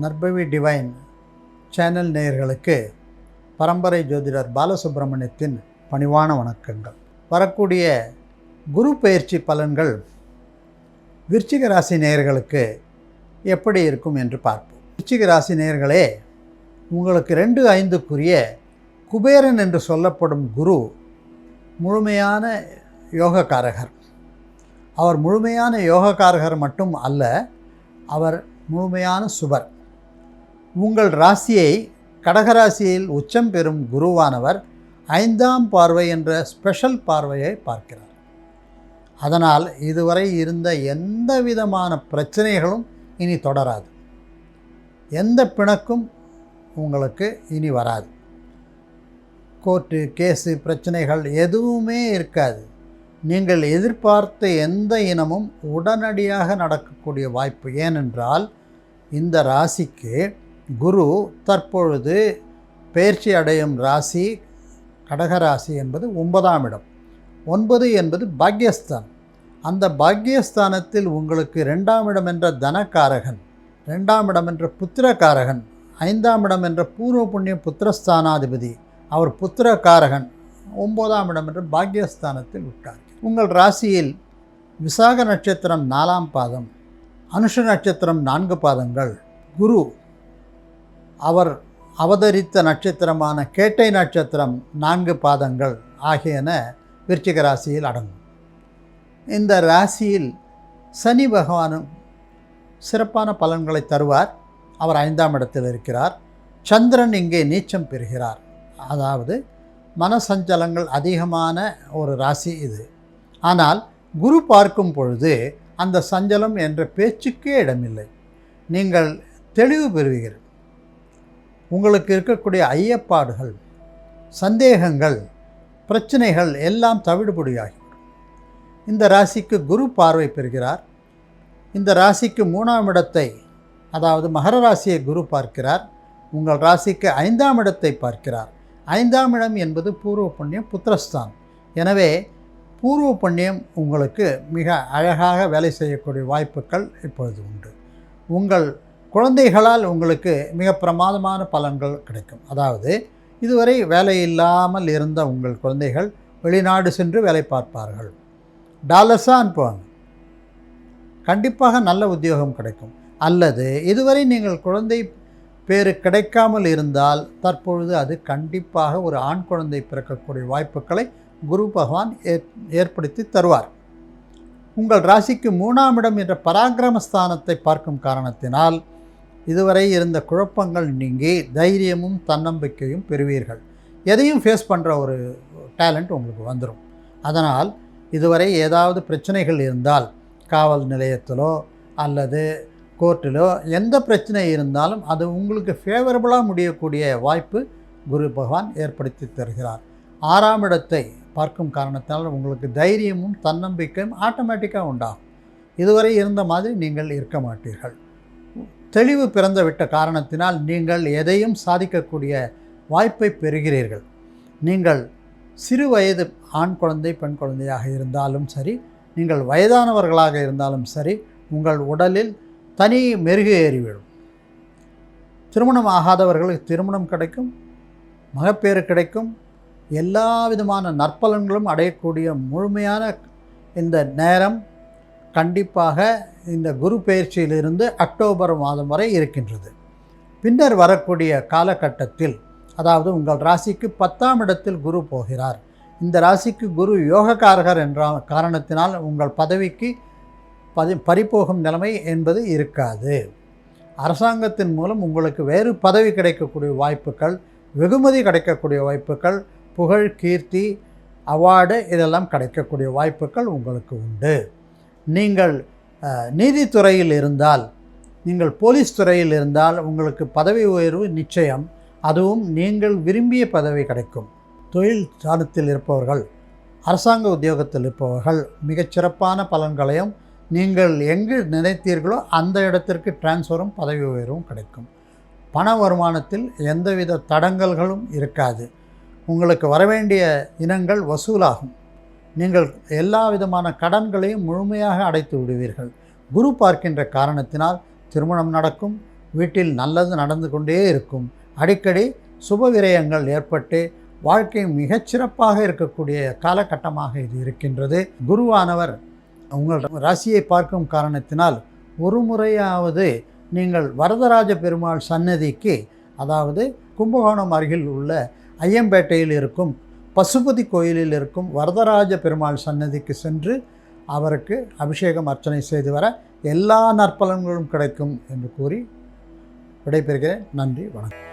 நற்பவி divine channel நேயர்களுக்கு பரம்பரை ஜோதிடர் பாலசுப்ரமணியத்தின் பணிவான வணக்கங்கள். வரக்கூடிய குரு பெயர்ச்சி பலன்கள் விருச்சிக ராசி நேயர்களுக்கு எப்படி இருக்கும் என்று பார்ப்போம். விருச்சிக ராசி நேயர்களே, உங்களுக்கு 2-5க்குரிய குபேரன் என்று சொல்லப்படும் குரு முழுமையான யோகக்காரகர். அவர் முழுமையான யோகக்காரகர் மட்டும் அல்ல, அவர் முழுமையான சுபர். உங்கள் ராசியை கடகராசியில் உச்சம் பெறும் குருவானவர் 5ஆம் பார்வை என்ற ஸ்பெஷல் பார்வையை பார்க்கிறார். அதனால் இதுவரை இருந்த எந்த விதமான பிரச்சனைகளும் இனி தொடராது. எந்த பிணக்கும் உங்களுக்கு இனி வராது. கோர்ட்டு கேஸு பிரச்சனைகள் எதுவுமே இருக்காது. நீங்கள் எதிர்பார்த்த எந்த இனமும் உடனடியாக நடக்கக்கூடிய வாய்ப்பு. ஏனென்றால் இந்த ராசிக்கு குரு தற்பொழுது பெயர்ச்சி அடையும் ராசி கடகராசி என்பது 9ஆம் இடம். 9 என்பது பாக்யஸ்தான். அந்த பாக்யஸ்தானத்தில் உங்களுக்கு 2ஆம் இடம் என்ற தனக்காரகன், 2ஆம் இடம் என்ற புத்திரக்காரகன், 5ஆம் இடம் என்ற பூர்வ புண்ணிய புத்திரஸ்தானாதிபதி, அவர் புத்திரக்காரகன் 9ஆம் இடம் என்ற பாக்யஸ்தானத்தில் விட்டார். உங்கள் ராசியில் விசாக நட்சத்திரம் 4ஆம் பாதம், அனுஷ நட்சத்திரம் 4 பாதங்கள், குரு அவர் அவதரித்த நட்சத்திரமான கேட்டை நட்சத்திரம் 4 பாதங்கள் ஆகியன விருச்சிக ராசியில் அடங்கும். இந்த ராசியில் சனி பகவானும் சிறப்பான பலன்களை தருவார். அவர் 5ஆம் இடத்தில் இருக்கிறார். சந்திரன் இங்கே நீச்சம் பெறுகிறார். அதாவது மனசஞ்சலங்கள் அதிகமான ஒரு ராசி இது. ஆனால் குரு பார்க்கும் பொழுது அந்த சஞ்சலம் என்ற பேச்சுக்கே இடமில்லை. நீங்கள் தெளிவு பெறுவீர்கள். உங்களுக்கு இருக்கக்கூடிய ஐயப்பாடுகள், சந்தேகங்கள், பிரச்சனைகள் எல்லாம் தவிடுபடியாகிவிடும். இந்த ராசிக்கு குரு பார்வை பெறுகிறார். இந்த ராசிக்கு 3ஆம் இடத்தை, அதாவது மகர ராசியை குரு பார்க்கிறார். உங்கள் ராசிக்கு 5ஆம் இடத்தை பார்க்கிறார். 5ஆம் இடம் என்பது பூர்வ புண்ணியம் புத்திரஸ்தான். எனவே பூர்வ புண்ணியம் உங்களுக்கு மிக அழகாக வேலை செய்யக்கூடிய வாய்ப்புகள் இப்பொழுது உண்டு. உங்கள் குழந்தைகளால் உங்களுக்கு மிக பிரமாதமான பலன்கள் கிடைக்கும். அதாவது இதுவரை வேலை இல்லாமல் இருந்த உங்கள் குழந்தைகள் வெளிநாடு சென்று வேலை பார்ப்பார்கள். டாலர்ஸாக அனுப்புவாங்க. கண்டிப்பாக நல்ல உத்தியோகம் கிடைக்கும். அல்லது இதுவரை நீங்கள் குழந்தை பேறு கிடைக்காமல் இருந்தால் தற்பொழுது அது கண்டிப்பாக ஒரு ஆண் குழந்தை பிறக்கக்கூடிய வாய்ப்புகளை குரு பகவான் ஏற்படுத்தி தருவார். உங்கள் ராசிக்கு 3ஆம் இடம் என்ற பராக்கிரமஸ்தானத்தை பார்க்கும் காரணத்தினால் இதுவரை இருந்த குழப்பங்கள் நீங்கி தைரியமும் தன்னம்பிக்கையும் பெறுவீர்கள். எதையும் ஃபேஸ் பண்ணுற ஒரு டேலண்ட் உங்களுக்கு வந்துடும். அதனால் இதுவரை ஏதாவது பிரச்சனைகள் இருந்தால் காவல் நிலையத்திலோ அல்லது கோர்ட்டிலோ எந்த பிரச்சனை இருந்தாலும் அது உங்களுக்கு ஃபேவரபுளாக முடியக்கூடிய வாய்ப்பு குரு பகவான் ஏற்படுத்தி தருகிறார். 6ஆம் இடத்தை பார்க்கும் காரணத்தினால் உங்களுக்கு தைரியமும் தன்னம்பிக்கையும் ஆட்டோமேட்டிக்காக உண்டாகும். இதுவரை இருந்த மாதிரி நீங்கள் இருக்க மாட்டீர்கள். தெளிவு பிறந்து விட்ட காரணத்தினால் நீங்கள் எதையும் சாதிக்கக்கூடிய வாய்ப்பை பெறுகிறீர்கள். நீங்கள் சிறு வயது ஆண் குழந்தை பெண் குழந்தையாக இருந்தாலும் சரி, நீங்கள் வயதானவர்களாக இருந்தாலும் சரி, உங்கள் உடலில் தனி மெருகு ஏறிவிடும். திருமணம் ஆகாதவர்களுக்கு திருமணம் கிடைக்கும், மகப்பேறு கிடைக்கும். எல்லா விதமான நற்பலன்களும் அடையக்கூடிய முழுமையான இந்த நேரம் கண்டிப்பாக இந்த குரு பெயர்ச்சியிலிருந்து அக்டோபர் மாதம் வரை இருக்கின்றது. பின்னர் வரக்கூடிய காலகட்டத்தில், அதாவது உங்கள் ராசிக்கு 10ஆம் இடத்தில் குரு போகிறார். இந்த ராசிக்கு குரு யோகக்காரகர் என்ற காரணத்தினால் உங்கள் பதவிக்கு பறிபோகும் நிலைமை என்பது இருக்காது. அரசாங்கத்தின் மூலம் உங்களுக்கு வேறு பதவி கிடைக்கக்கூடிய வாய்ப்புகள், வெகுமதி கிடைக்கக்கூடிய வாய்ப்புகள், புகழ் கீர்த்தி அவார்டு இதெல்லாம் கிடைக்கக்கூடிய வாய்ப்புகள் உங்களுக்கு உண்டு. நீங்கள் நீதித்துறையில் இருந்தால், நீங்கள் போலீஸ் துறையில் இருந்தால் உங்களுக்கு பதவி உயர்வு நிச்சயம். அதுவும் நீங்கள் விரும்பிய பதவி கிடைக்கும். தொழில் சாணத்தில் இருப்பவர்கள், அரசாங்க உத்தியோகத்தில் இருப்பவர்கள் மிகச்சிறப்பான பலன்களையும், நீங்கள் எங்கு நினைத்தீர்களோ அந்த இடத்திற்கு டிரான்ஸ்ஃபரும் பதவி உயர்வும் கிடைக்கும். பண வருமானத்தில் எந்தவித தடங்கல்களும் இருக்காது. உங்களுக்கு வரவேண்டிய இனங்கள் வசூலாகும். நீங்கள் எல்லா விதமான கடன்களையும் முழுமையாக அடைத்து விடுவீர்கள். குரு பார்க்கின்ற காரணத்தினால் திருமணம் நடக்கும், வீட்டில் நல்லது நடந்து கொண்டே இருக்கும். அடிக்கடி சுப விரயங்கள் ஏற்பட்டு வாழ்க்கை மிகச்சிறப்பாக இருக்கக்கூடிய காலகட்டமாக இது இருக்கின்றது. குருவானவர் உங்கள் ராசியை பார்க்கும் காரணத்தினால் ஒரு முறையாவது நீங்கள் வரதராஜ பெருமாள் சன்னதிக்கு, அதாவது கும்பகோணம் அருகில் உள்ள ஐயம்பேட்டையில் இருக்கும் பசுபதி கோயிலில் இருக்கும் வரதராஜ பெருமாள் சன்னதிக்கு சென்று அவருக்கு அபிஷேகம் அர்ச்சனை செய்து வர எல்லா நற்பலன்களும் கிடைக்கும் என்று கூறி விடைபெறுகிறேன். நன்றி, வணக்கம்.